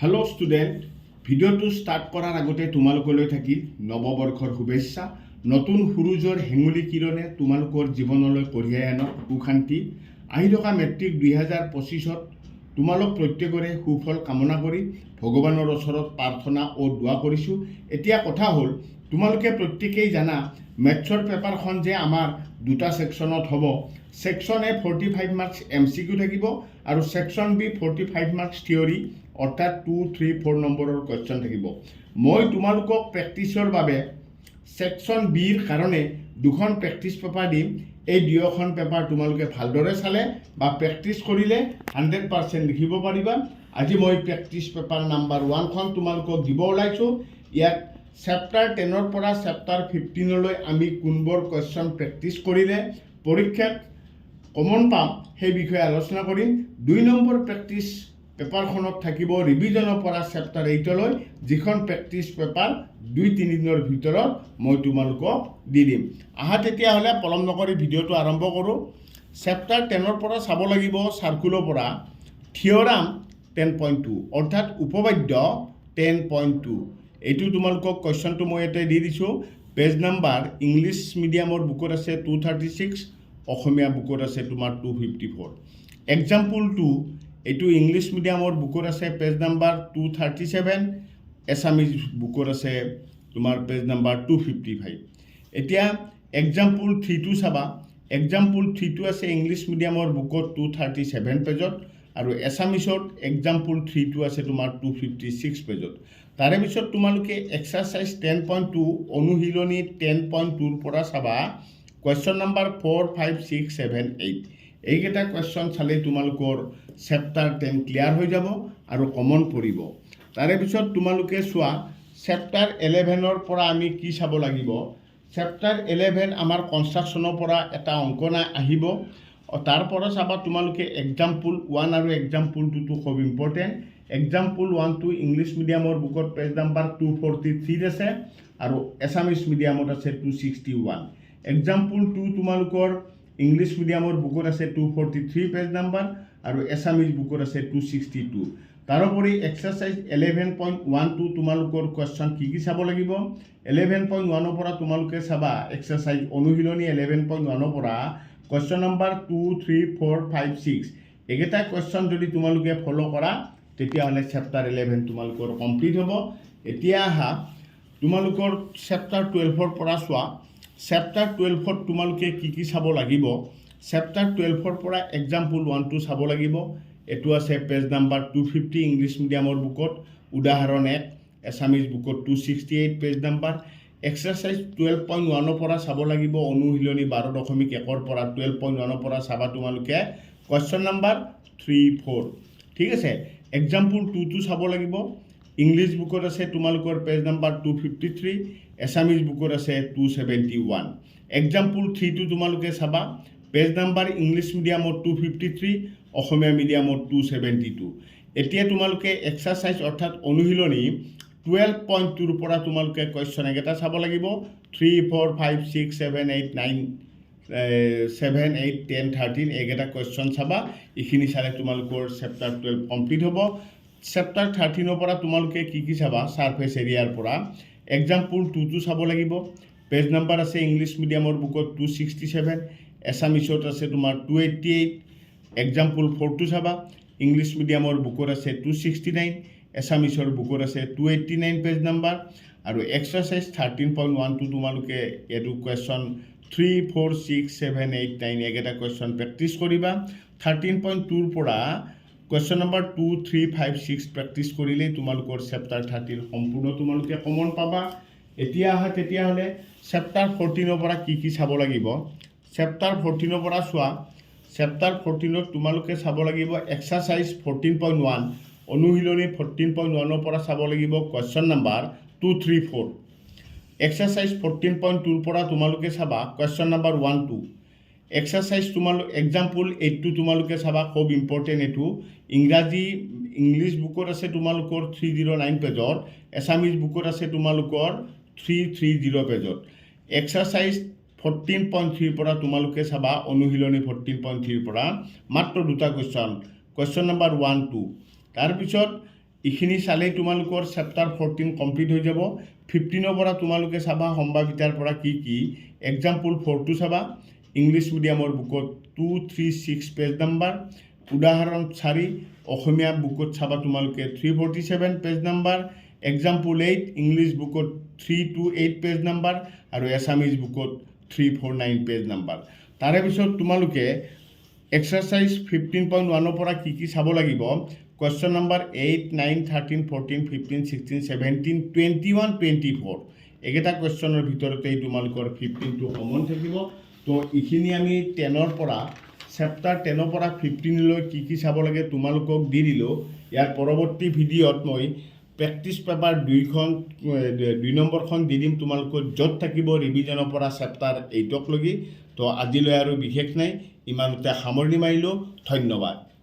Hello' student, ভিডিঅ'টো start কৰাৰ আগতে তোমালোকলৈ থাকিল নৱবৰ্ষৰ শুভেচ্ছা। নতুন সূৰুজৰ হেঙুলি কিৰণে তোমালোকৰ জীৱনলৈ কঢ়িয়াই আনক সুখ শান্তি। আহি থকা মেট্ৰিক 2025ত তোমালোক প্ৰত্যেকৰে সুফল কামনা কৰি ভগৱানৰ ওচৰত প্ৰাৰ্থনা ও দোৱা কৰিছোঁ। এতিয়া কথা হ'ল, তোমালোকে প্ৰত্যেকেই জানা মেথছৰ পেপাৰখন যে আমাৰ দুটা ছেকশ্যনত হ'ব। ছেকশ্যন এ 45 মাৰ্কছ MCQ থাকিব আৰু ছেকশ্যন বি 45 মাৰ্কছ থিয়ৰী, অৰ্থাৎ 2, 3, 4 নম্বৰৰ কুৱেশ্যন থাকিব। মই তোমালোকক প্ৰেক্টিছৰ বাবে ছেকশ্যন বিৰ কাৰণে দুখন প্ৰেক্টিছ পেপাৰ দিম। এই দুয়োখন পেপাৰ তোমালোকে ভালদৰে চালে বা প্ৰেক্টিছ কৰিলে 100% লিখিব পাৰিবা। আজি মই প্ৰেক্টিছ পেপাৰ নাম্বাৰ 1খন তোমালোকক দিব ওলাইছোঁ। ইয়াত চেপ্টাৰ 10ৰ পৰা চেপ্টাৰ 15লৈ আমি কোনবোৰ কুৱেশ্যন প্ৰেক্টিছ কৰিলে পৰীক্ষাত কমন পাম সেই বিষয়ে আলোচনা কৰিম। 2 নম্বৰ প্ৰেক্টিছ পেপাৰখনত থাকিব ৰিভিজনৰ পৰা চেপ্টাৰ 8লৈ, যিখন প্ৰেক্টিছ পেপাৰ 2-3 দিনৰ ভিতৰত মই তোমালোকক দি দিম। আহা তেতিয়াহ'লে পলম নকৰি ভিডিঅ'টো আৰম্ভ কৰোঁ। চেপ্টাৰ 10ৰ পৰা চাব লাগিব চাৰ্কুলৰ পৰা থিয়ৰাম 10.2 অৰ্থাৎ উপবাদ্য 10.2। এইটো তোমালোকক কুৱেশ্যনটো মই ইয়াতে দি দিছোঁ। পেজ নাম্বাৰ ইংলিছ মিডিয়ামৰ বুকত আছে 236, অসমীয়া বুকত আছে তোমাৰ 254। এক্সাম্পল 2 এইটো ইংলিছ মিডিয়ামৰ বুকত আছে পেজ নাম্বাৰ 237, এছামিজ বুকত আছে তোমাৰ পেজ নাম্বাৰ 255। এতিয়া এক্সাম্পল 3টো চাবা। এক্সাম্পল 3টো আছে ইংলিছ মিডিয়ামৰ বুকত 237 পেজত আৰু এছামিছত এক্সাম্পল 3টো আছে তোমাৰ 256 পেজত। তাৰে পিছত তোমালোকে এক্সাৰচাইজ 10.2 অনুশীলনী 10.2ৰ পৰা চাবা কুৱেশ্যন নাম্বাৰ 4, 5, 6, 7, 8। এইকেইটা কুৱেশ্যন চালেই তোমালোকৰ চেপ্টাৰ 10 ক্লিয়াৰ হৈ যাব আৰু কমন পৰিব। তাৰে পিছত তোমালোকে চোৱা চেপ্টাৰ 11ৰ পৰা আমি কি চাব লাগিব। চেপ্টাৰ 11 আমাৰ কনষ্ট্ৰাকশ্যনৰ পৰা এটা অংকন আহিব। তাৰ পৰা চাবা তোমালোকে এক্সাম্পল 1 আৰু এক্সাম্পল 2টো খুব ইম্পৰ্টেণ্ট। এক্সাম্পল 1টো ইংলিছ মিডিয়ামৰ বুকত পেজ নাম্বাৰ 243 আছে আৰু এছামিজ মিডিয়ামত আছে 261। এক্সাম্পল 2 তোমালোকৰ ইংলিছ মিডিয়ামৰ বুকত আছে 243 পেজ নাম্বাৰ আৰু এছামিজ বুকত আছে 262। তাৰোপৰি এক্সাৰচাইজ 11.1টো তোমালোকৰ কুৱেশ্যন কি চাব লাগিব। 11.1ৰ পৰা তোমালোকে চাবা এক্সাৰচাইজ অনুশীলনী 11.1ৰ পৰা কুৱেশ্যন নাম্বাৰ 2, 3, 4, 5, 6 এইকেইটা কুৱেশ্যন যদি তোমালোকে ফ'ল' কৰা তেতিয়াহ'লে চেপ্টাৰ 11 তোমালোকৰ কমপ্লিট হ'ব। এতিয়া আহা তোমালোকৰ চেপ্টাৰ 12ৰ পৰা চোৱা। চেপ্টাৰ 12ত তোমালোকে কি চাব লাগিব। চেপ্টাৰ 12ৰ পৰা এক্সাম্পল 1টো চাব লাগিব। এইটো আছে পেজ নাম্বাৰ 250 ইংলিছ মিডিয়ামৰ বুকত, উদাহৰণ 1, এছামিজ বুকত 268 পেজ নাম্বাৰ। এক্সাৰচাইজ 12.1ৰ পৰা চাব লাগিব অনুশীলনী 12.1ৰ পৰা 12.1ৰ পৰা চাবা তোমালোকে কুৱেশ্যন নাম্বাৰ 3, 4। ঠিক আছে। এক্সাম্পল 2টো চাব লাগিব। ইংলিছ বুকত আছে তোমালোকৰ পেজ নাম্বাৰ 253, এছামিজ বুকত আছে 271। এক্সাম্পল 3টো তোমালোকে চাবা পেজ নাম্বাৰ ইংলিছ মিডিয়ামত 253, অসমীয়া মিডিয়ামত 272। এতিয়া তোমালোকে এক্সাৰচাইজ অৰ্থাৎ অনুশীলনী 12.2ৰ পৰা তোমালোকে কুৱেশ্যন একেটা চাব লাগিব। 3, 4, 5, 6, 7, 8, 9, 7, 8, 10, 13 এইকেইটা কুৱেশ্যন চাবা। এইখিনি চালে তোমালোকৰ চেপ্টাৰ 12 কমপ্লিট হ'ব। চেপ্টাৰ 13ৰ পৰা তোমালোকে কি চাবা ছাৰফেচ এৰিয়াৰ পৰা এক্সাম্পল 2টো চাব লাগিব। পেজ নাম্বাৰ আছে ইংলিছ মিডিয়ামৰ বুকত 267, এছামিছত আছে তোমাৰ 288। এক্সাম্পল 4টো চাবা ইংলিছ মিডিয়ামৰ বুকত আছে 269, এছামিছৰ বুকত আছে 289 পেজ নাম্বাৰ। আৰু এক্সাৰচাইজ 13.1টো তোমালোকে এইটো কুৱেশ্যন 3, 4, 6, 7, 8, 9 এইকেইটা কুৱেশ্যন প্ৰেক্টিছ কৰিবা। 13.2ৰ পৰা কুৱেশ্যন নাম্বাৰ 2, 3, 5, 6 প্ৰেক্টিছ কৰিলেই তোমালোকৰ চেপ্টাৰ 13 সম্পূৰ্ণ তোমালোকে কমন পাবা। এতিয়া আহা তেতিয়াহ'লে চেপ্টাৰ 14ৰ পৰা কি চাব লাগিব। চেপ্টাৰ 14ৰ পৰা চোৱা। চেপ্টাৰ 14ত তোমালোকে চাব লাগিব এক্সাৰচাইজ 14.1 অনুশীলনী 14.1ৰ পৰা চাব লাগিব কুৱেশ্যন নাম্বাৰ 2, 3, 4। এক্সাৰচাইজ 14.2ৰ পৰা তোমালোকে চাবা কুৱেশ্যন নাম্বাৰ 1, 2। এক্সাৰচাইজ এক্সাম্পল 8টো তোমালোকে চাবা, খুব ইম্পৰ্টেণ্ট এইটো। ইংলিছ বুকত আছে তোমালোকৰ 309 পেজত, এছামিজ বুকত আছে তোমালোকৰ 330 পেজত। এক্সাৰচাইজ 14.3ৰ পৰা তোমালোকে চাবা অনুশীলনী 14.3ৰ পৰা মাত্ৰ দুটা কুৱেশ্যন, কুৱেশ্যন নাম্বাৰ 1, 2। তাৰপিছত এইখিনি চালেই তোমালোকৰ চেপ্টাৰ 14 কমপ্লিট হৈ যাব 15ৰ পৰা তোমালোকে চাবা সম্ভাৱিতাৰ পৰা কি এক্সাম্পল 4টো চাবা ইংলিছ মিডিয়ামৰ বুকত 236 পেজ নাম্বাৰ উদাহৰণ 4 অসমীয়া বুকত চাবা তোমালোকে 347 পেজ নাম্বাৰ এক্সাম্পল 8 ইংলিছ বুকত 328 পেজ নাম্বাৰ আৰু এছামিজ বুকত 349 পেজ নাম্বাৰ তাৰে পিছত তোমালোকে এক্সাৰসাইজ 15.1 পৰা কি চাব লাগিব কোৱেশ্চন নাম্বাৰ 8 9 13 14 15 16 17 21 24 একেটা কোৱেশ্চনৰ ভিতৰতেই তোমালোকৰ 15টো কমন থাকিব তো এইখিনি আমি 10ৰ পৰা চেপ্টাৰ 10ৰ পৰা 15 লৈ কি চাব লাগে তোমালোকক দি দিলো ইয়াৰ পৰৱৰ্তী ভিডিঅ'ত মই প্ৰেক্টিছ পেপাৰ 2 নম্বৰখন দি দিম তোমালোকৰ য'ত থাকিব ৰিভিজনৰ পৰা চেপ্টাৰ 8ক লগি তো আজিলৈ আৰু বিশেষ নাই ইমানতে সামৰণি মাৰিলোঁ ধন্যবাদ